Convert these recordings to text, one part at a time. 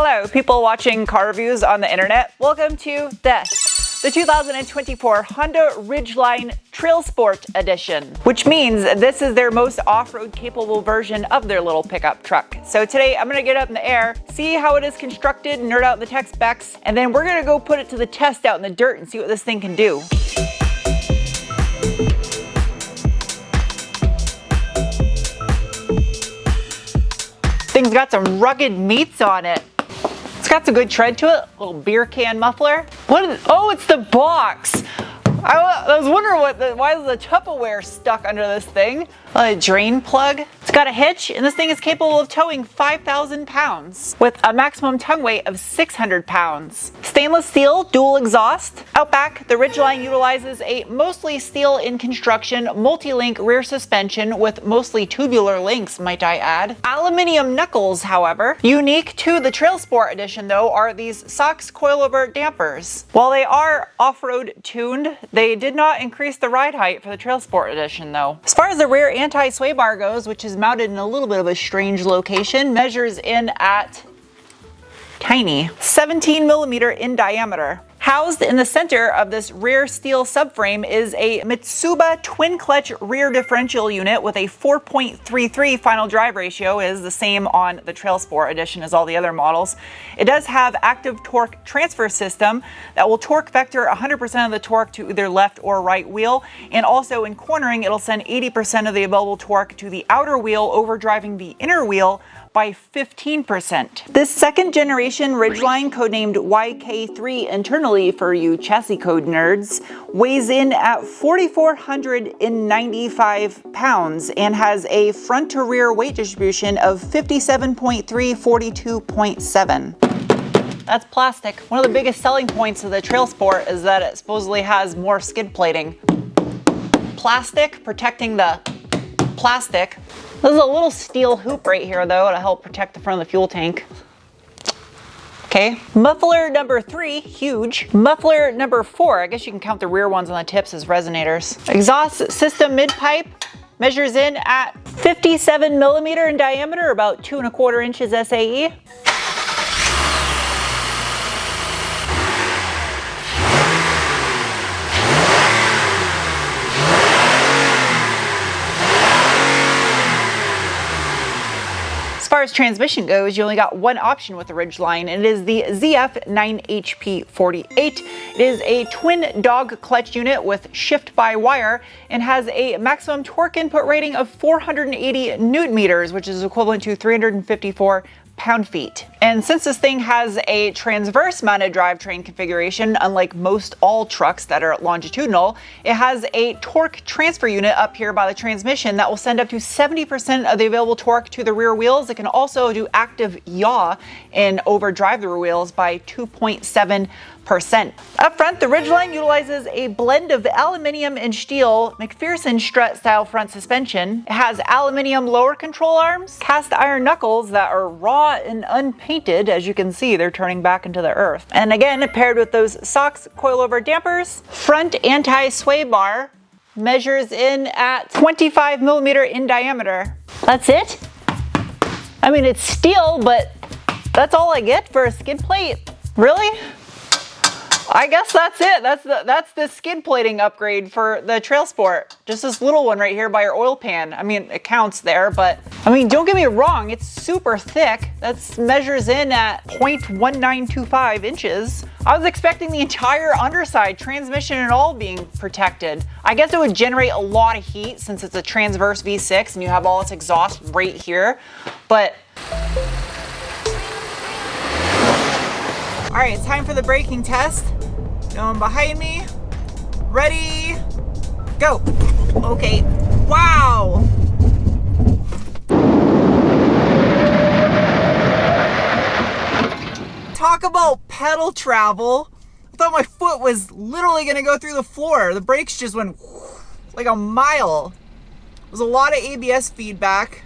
Hello, people watching car reviews on the internet. Welcome to this, the 2024 Honda Ridgeline Trailsport Edition, which means this is their most off-road capable version of their little pickup truck. So today I'm gonna get up in the air, see how it is constructed, nerd out the tech specs, and then we're gonna go put it to the test out in the dirt and see what this thing can do. Thing's got some rugged meats on it. It's got some good tread to it. Little beer can muffler. Oh, it's the box. I was wondering why is the Tupperware stuck under this thing? A drain plug. It's got a hitch, and this thing is capable of towing 5,000 pounds with a maximum tongue weight of 600 pounds. Stainless steel, dual exhaust. Out back, the Ridgeline utilizes a mostly steel in construction, multi-link rear suspension with mostly tubular links, might I add. Aluminium knuckles, however. Unique to the Trailsport edition, though, are these SOX coilover dampers. While they are off-road tuned, they did not increase the ride height for the Trailsport edition, though. As far as the rear anti-sway bar goes, which is mounted in a little bit of a strange location, measures in at tiny 17 millimeter in diameter. Housed in the center of this rear steel subframe is a Mitsuba twin clutch rear differential unit with a 4.33 final drive ratio. It is the same on the Trailsport edition as all the other models. It does have active torque transfer system that will torque vector 100% of the torque to either left or right wheel, and also in cornering it'll send 80% of the available torque to the outer wheel, overdriving the inner wheel by 15%. This second generation Ridgeline, codenamed YK3 internally for you chassis code nerds, weighs in at 4,495 pounds and has a front to rear weight distribution of 57.3, 42.7. That's plastic. One of the biggest selling points of the Trailsport is that it supposedly has more skid plating. Plastic protecting the plastic. There's a little steel hoop right here though to help protect the front of the fuel tank. Okay, muffler number 3, huge. Muffler number 4, I guess you can count the rear ones on the tips as resonators. Exhaust system mid-pipe measures in at 57 millimeter in diameter, about 2¼ inches SAE. As far as transmission goes, you only got one option with the Ridgeline, and it is the ZF 9HP48. It is a twin dog clutch unit with shift-by-wire and has a maximum torque input rating of 480 newton meters, which is equivalent to 354 pound-feet. And since this thing has a transverse mounted drivetrain configuration, unlike most all trucks that are longitudinal, it has a torque transfer unit up here by the transmission that will send up to 70% of the available torque to the rear wheels. It can also do active yaw and overdrive the rear wheels by 2.7%. Up front, the Ridgeline utilizes a blend of aluminium and steel McPherson strut style front suspension. It has aluminium lower control arms, cast iron knuckles that are raw and unpainted. As you can see, they're turning back into the earth. And again, paired with those SOX coilover dampers, front anti-sway bar measures in at 25 millimeter in diameter. That's it? I mean, it's steel, but that's all I get for a skid plate. Really? I guess that's it. That's the skid plating upgrade for the Trailsport. Just this little one right here by your oil pan. I mean, it counts there, but I mean, don't get me wrong, it's super thick. That measures in at 0.1925 inches. I was expecting the entire underside, transmission and all, being protected. I guess it would generate a lot of heat since it's a transverse V6 and you have all this exhaust right here, but all right, it's time for the braking test. No one behind me. Ready, go. Okay, wow. Talk about pedal travel. I thought my foot was literally gonna go through the floor. The brakes just went like a mile. There's a lot of ABS feedback.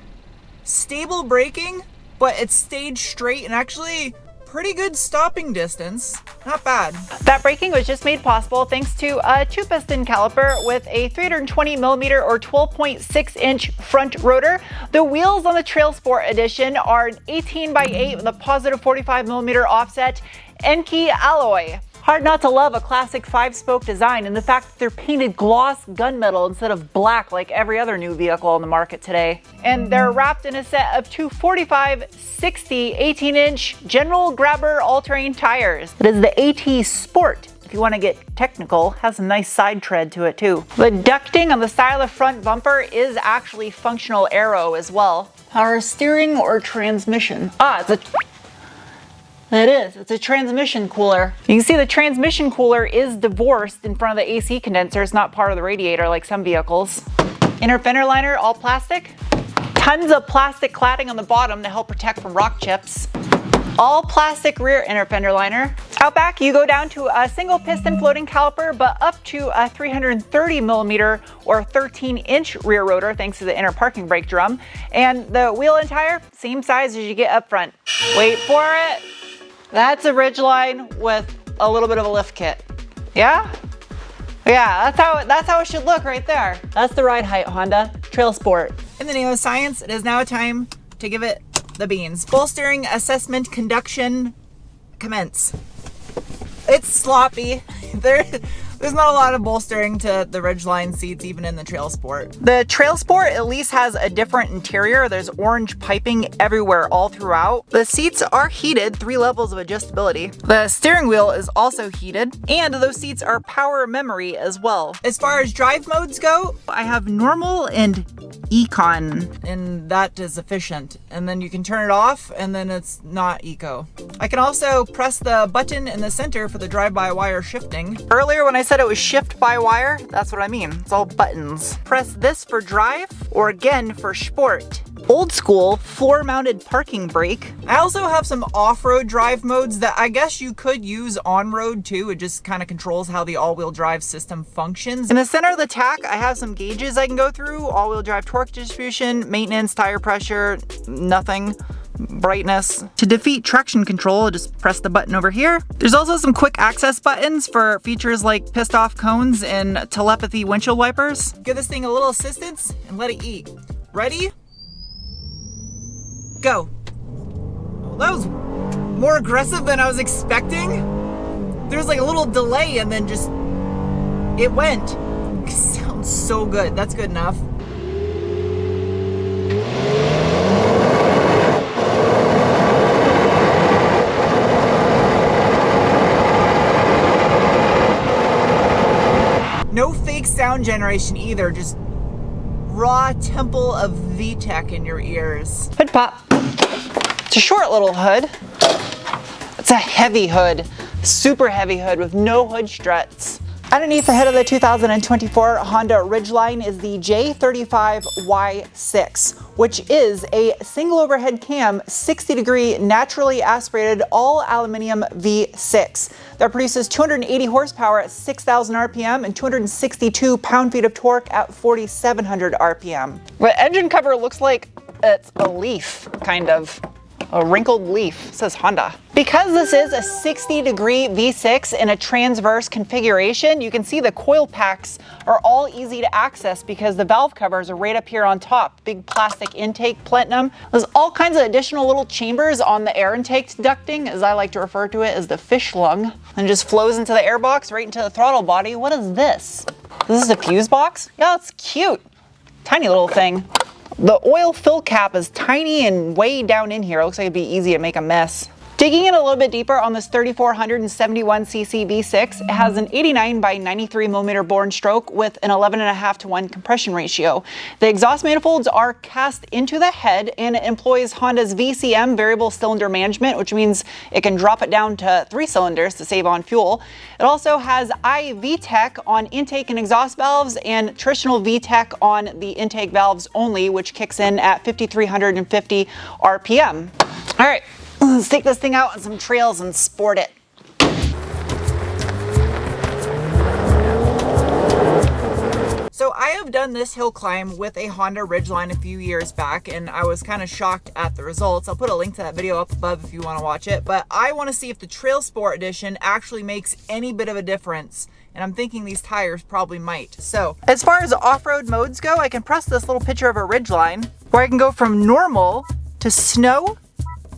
Stable braking, but it stayed straight and actually pretty good stopping distance. Not bad. That braking was just made possible thanks to a 2-piston caliper with a 320 millimeter or 12.6 inch front rotor. The wheels on the Trailsport edition are an 18x8 with a positive 45 millimeter offset Enkei alloy. Hard not to love a classic 5-spoke design and the fact that they're painted gloss gunmetal instead of black like every other new vehicle on the market today. And they're wrapped in a set of two 45, 60, 18-inch General Grabber all-terrain tires. It is the AT Sport. If you want to get technical, has a nice side tread to it too. The ducting on the side of the front bumper is actually functional aero as well. Power steering or transmission? It's a transmission cooler. You can see the transmission cooler is divorced in front of the AC condenser. It's not part of the radiator like some vehicles. Inner fender liner, all plastic. Tons of plastic cladding on the bottom to help protect from rock chips. All plastic rear inner fender liner. Out back, you go down to a single piston floating caliper, but up to a 330 millimeter or 13-inch rear rotor thanks to the inner parking brake drum. And the wheel and tire, same size as you get up front. Wait for it. That's a Ridgeline with a little bit of a lift kit. Yeah? Yeah, that's how it should look right there. That's the ride height, Honda Trailsport. In the name of science, it is now time to give it the beans. Bolstering assessment conduction commence. It's sloppy. There's not a lot of bolstering to the Ridgeline seats, even in the Trailsport. The Trailsport at least has a different interior. There's orange piping everywhere all throughout. The seats are heated, 3 levels of adjustability. The steering wheel is also heated, and those seats are power memory as well. As far as drive modes go, I have normal and econ. And that is efficient. And then you can turn it off, and then it's not eco. I can also press the button in the center for the drive-by-wire shifting. Earlier when I said it was shift by wire, that's what I mean. It's all buttons. Press this for drive, or again for sport. Old school floor-mounted parking brake. I also have some off-road drive modes that I guess you could use on-road too. It just kind of controls how the all-wheel drive system functions. In the center of the tack, I have some gauges I can go through. All-wheel drive torque distribution, maintenance, tire pressure, nothing. Brightness. To defeat traction control, just press the button over here. There's also some quick access buttons for features like pissed off cones and telepathy windshield wipers. Give this thing a little assistance and let it eat. Ready? Go. Oh, that was more aggressive than I was expecting. There's like a little delay and then just, it went. It sounds so good. That's good enough. No fake sound generation either, just raw temple of VTech in your ears. Hood pop. It's a short little hood. It's a heavy hood, super heavy hood with no hood struts. Underneath the hood of the 2024 Honda Ridgeline is the J35Y6, which is a single overhead cam, 60-degree naturally aspirated all aluminum V6 that produces 280 horsepower at 6,000 RPM and 262 pound-feet of torque at 4,700 RPM. The engine cover looks like it's a leaf, kind of. A wrinkled leaf. It says Honda. Because this is a 60-degree V6 in a transverse configuration, you can see the coil packs are all easy to access because the valve covers are right up here on top. Big plastic intake platinum. There's all kinds of additional little chambers on the air intake ducting, as I like to refer to it as the fish lung, and just flows into the airbox right into the throttle body. What is this? This is a fuse box? Yeah, it's cute. Tiny little thing. The oil fill cap is tiny and way down in here. It looks like it'd be easy to make a mess. Digging in a little bit deeper on this 3,471cc V6, it has an 89 by 93 millimeter bore and stroke with an 11.5 to 1 compression ratio. The exhaust manifolds are cast into the head and it employs Honda's VCM variable cylinder management, which means it can drop it down to 3 cylinders to save on fuel. It also has iVTEC on intake and exhaust valves and traditional VTEC on the intake valves only, which kicks in at 5,350 RPM. All right. Let's take this thing out on some trails and sport it. So I have done this hill climb with a Honda Ridgeline a few years back, and I was kind of shocked at the results. I'll put a link to that video up above if you want to watch it, but I want to see if the Trailsport edition actually makes any bit of a difference. And I'm thinking these tires probably might. So as far as off-road modes go, I can press this little picture of a Ridgeline where I can go from normal to snow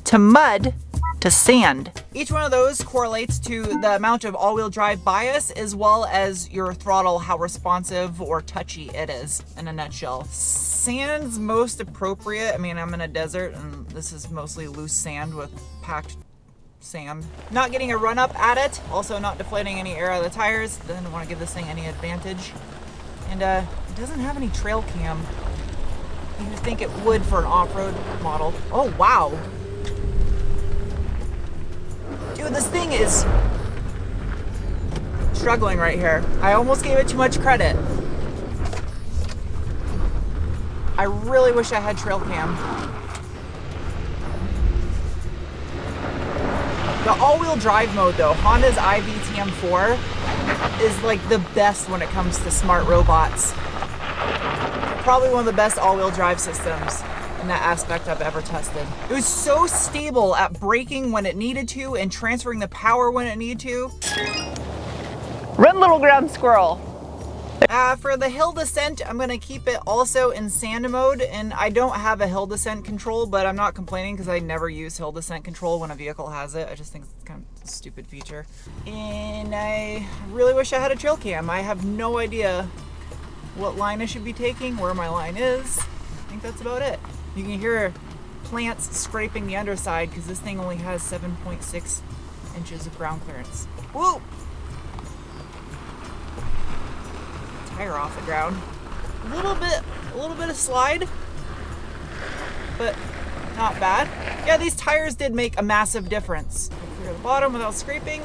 to mud to sand. Each one of those correlates to the amount of all-wheel drive bias as well as your throttle, how responsive or touchy it is in a nutshell. Sand's most appropriate. I mean, I'm in a desert and this is mostly loose sand with packed sand. Not getting a run up at it, also not deflating any air out of the tires. Didn't want to give this thing any advantage. And it doesn't have any trail cam. You would think it would for an off-road model. Oh, wow. Dude, this thing is struggling right here. I almost gave it too much credit. I really wish I had trail cam. The all-wheel drive mode though, Honda's iVTM4 is like the best when it comes to smart robots. Probably one of the best all-wheel drive systems in that aspect I've ever tested. It was so stable at braking when it needed to and transferring the power when it needed to. Run, little ground squirrel. For the hill descent, I'm gonna keep it also in sand mode, and I don't have a hill descent control, but I'm not complaining because I never use hill descent control when a vehicle has it. I just think it's kind of a stupid feature. And I really wish I had a trail cam. I have no idea what line I should be taking, where my line is. I think that's about it. You can hear plants scraping the underside because this thing only has 7.6 inches of ground clearance. Whoa! Tire off the ground. A little bit of slide, but not bad. Yeah, these tires did make a massive difference. Clear the bottom without scraping.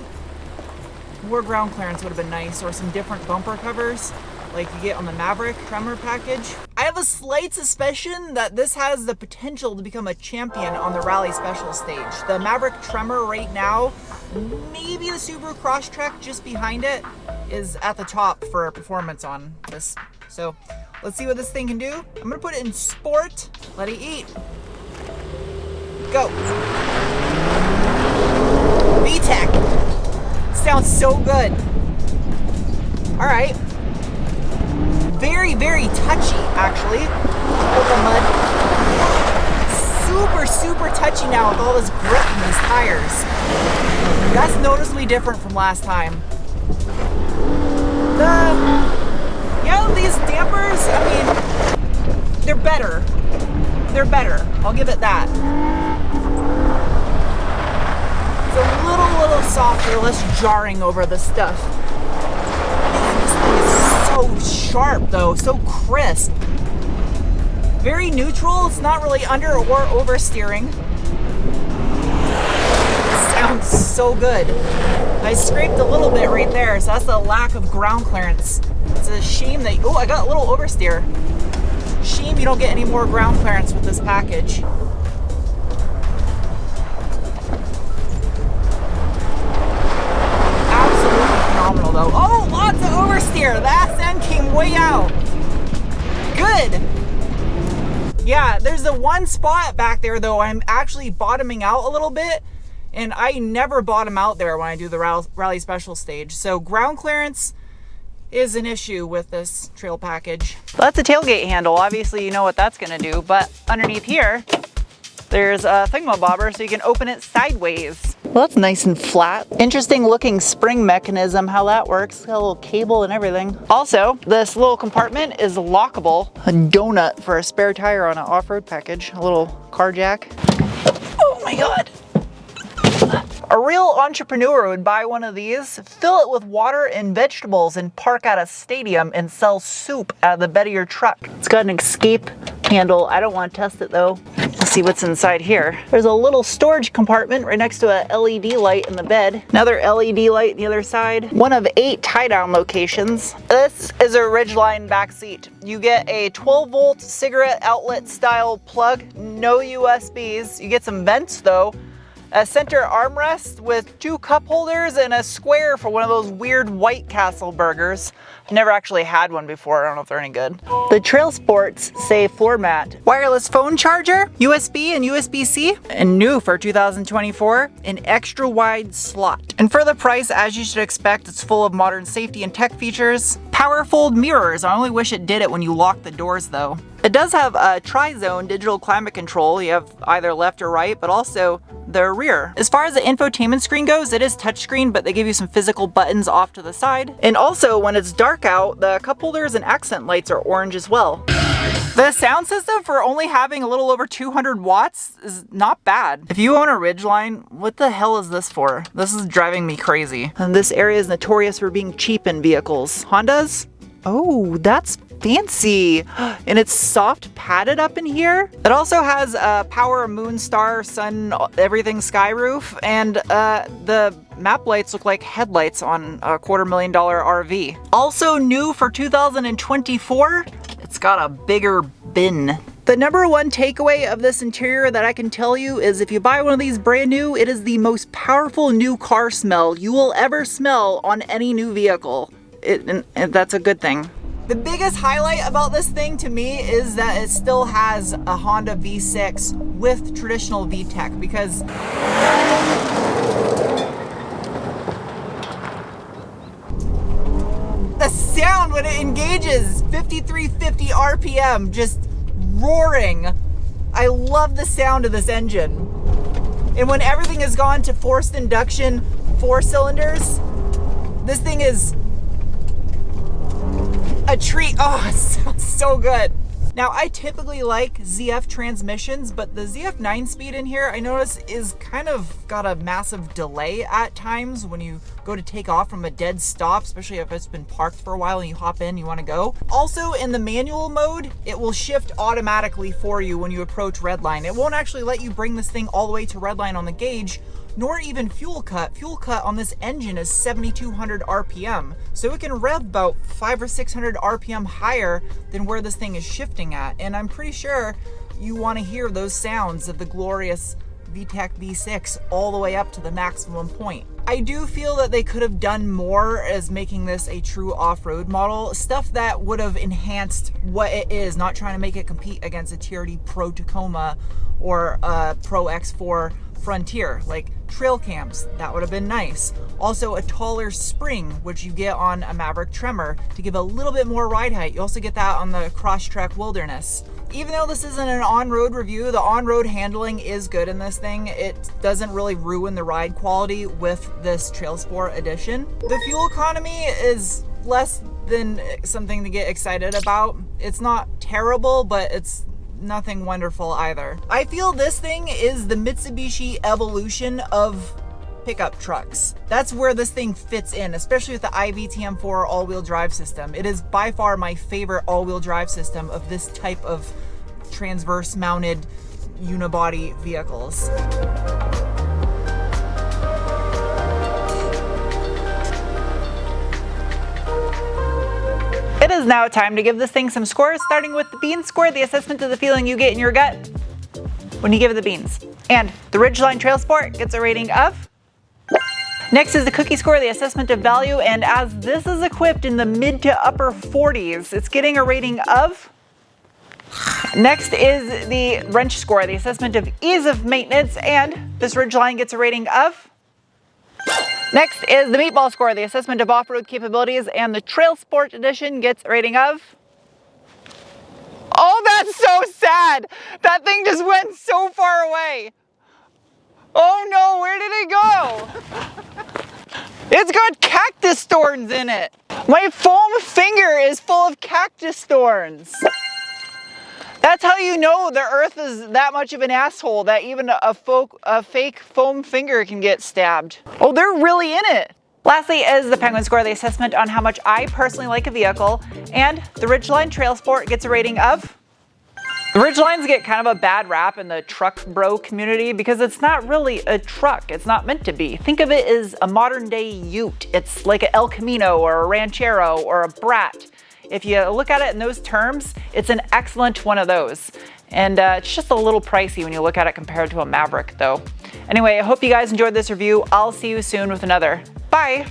More ground clearance would have been nice, or some different bumper covers like you get on the Maverick Tremor package. I have a slight suspicion that this has the potential to become a champion on the Rally Special stage. The Maverick Tremor right now, maybe the Subaru Crosstrek just behind it, is at the top for performance on this. So let's see what this thing can do. I'm gonna put it in sport, let it eat. Go. VTEC. Sounds so good. All right. Very, very touchy, actually. With the mud. Super, super touchy now with all this grip in these tires. That's noticeably different from last time. These dampers, I mean, they're better. They're better. I'll give it that. It's a little softer, less jarring over the stuff. So sharp though, so crisp. Very neutral, it's not really under or oversteering. It sounds so good. I scraped a little bit right there, so that's the lack of ground clearance. It's a shame that, oh, I got a little oversteer. Shame you don't get any more ground clearance with this package. Phenomenal though. Oh, lots of oversteer. That end came way out. Good. Yeah, there's the one spot back there though I'm actually bottoming out a little bit, and I never bottom out there when I do the Rally Special stage. So ground clearance is an issue with this trail package. Well, that's a tailgate handle. Obviously you know what that's gonna do, but underneath here, there's a thingamabobber so you can open it sideways. Well, that's nice and flat. Interesting looking spring mechanism, how that works. Got a little cable and everything. Also, this little compartment is lockable. A donut for a spare tire on an off-road package. A little car jack. Oh my God. A real entrepreneur would buy one of these, fill it with water and vegetables, and park at a stadium and sell soup out of the bed of your truck. It's got an escape handle. I don't want to test it though. Let's see what's inside here. There's a little storage compartment right next to a LED light in the bed. Another LED light on the other side. One of 8 tie-down locations. This is a Ridgeline back seat. You get a 12-volt cigarette outlet style plug, no USBs. You get some vents though. a center armrest with 2 cup holders and a square for one of those weird White Castle burgers. I've never actually had one before. I don't know if they're any good. The Trailsports say floor mat. Wireless phone charger, USB and USB-C, and new for 2024, an extra wide slot. And for the price, as you should expect, it's full of modern safety and tech features. Power fold mirrors. I only wish it did it when you lock the doors though. It does have a tri-zone digital climate control. You have either left or right, but also the rear. As far as the infotainment screen goes, it is touchscreen, but they give you some physical buttons off to the side. And also, when it's dark out, the cup holders and accent lights are orange as well. The sound system for only having a little over 200 watts is not bad. If you own a Ridgeline, what the hell is this for? This is driving me crazy. And this area is notorious for being cheap in vehicles. Hondas? Oh, that's fancy. And it's soft padded up in here. It also has a power moon, star, sun, everything sky roof, and the map lights look like headlights on a $250,000 RV. Also new for 2024, it's got a bigger bin. The number one takeaway of this interior that I can tell you is if you buy one of these brand new, it is the most powerful new car smell you will ever smell on any new vehicle. And that's a good thing. The biggest highlight about this thing to me is that it still has a Honda V6 with traditional VTEC, because the sound when it engages, 5350 RPM, just roaring. I love the sound of this engine. And when everything has gone to forced induction 4 cylinders, this thing is a treat. Oh, it sounds so good. Now, I typically like ZF transmissions, but the ZF 9-speed in here, I notice, is kind of got a massive delay at times when you go to take off from a dead stop, especially if it's been parked for a while and you hop in, you want to go. Also, in the manual mode, it will shift automatically for you when you approach redline. It won't actually let you bring this thing all the way to redline on the gauge, nor even fuel cut. Fuel cut on this engine is 7,200 RPM. So it can rev about 500 or 600 RPM higher than where this thing is shifting at. And I'm pretty sure you want to hear those sounds of the glorious VTEC V6 all the way up to the maximum point. I do feel that they could have done more as making this a true off-road model. Stuff that would have enhanced what it is, not trying to make it compete against a TRD Pro Tacoma or a Pro X4 Frontier, like trail cams. That would have been nice. Also a taller spring, which you get on a Maverick Tremor to give a little bit more ride height. You also get that on the Crosstrek Wilderness. Even though this isn't an on-road review, the on-road handling is good in this thing. It doesn't really ruin the ride quality with this Trailsport edition. The fuel economy is less than something to get excited about. It's not terrible, but it's nothing wonderful either. I feel this thing is the Mitsubishi evolution of pickup trucks. That's where this thing fits in, especially with the iVTM4 all-wheel drive system. It is by far my favorite all-wheel drive system of this type of transverse mounted unibody vehicles. It is now time to give this thing some scores, starting with the beans score, the assessment of the feeling you get in your gut when you give it the beans. And the Ridgeline Trailsport gets a rating of. Next is the cookie score, the assessment of value, and as this is equipped in the mid to upper 40s, it's getting a rating of. Next is the wrench score, the assessment of ease of maintenance, and this Ridgeline gets a rating of. Next is the meatball score, the assessment of off-road capabilities, and the Trailsport edition gets a rating of. Oh, that's so sad! That thing just went so far away. Oh no, where did it go? It's got cactus thorns in it. My foam finger is full of cactus thorns. That's how you know the earth is that much of an asshole that even a fake foam finger can get stabbed. Oh, they're really in it. Lastly is the penguin score, the assessment on how much I personally like a vehicle, and the Ridgeline Trailsport gets a rating of. The Ridgelines get kind of a bad rap in the truck bro community because it's not really a truck. It's not meant to be. Think of it as a modern day ute. It's like an El Camino or a Ranchero or a Brat. If you look at it in those terms, it's an excellent one of those. And it's just a little pricey when you look at it compared to a Maverick though. Anyway, I hope you guys enjoyed this review. I'll see you soon with another. Bye!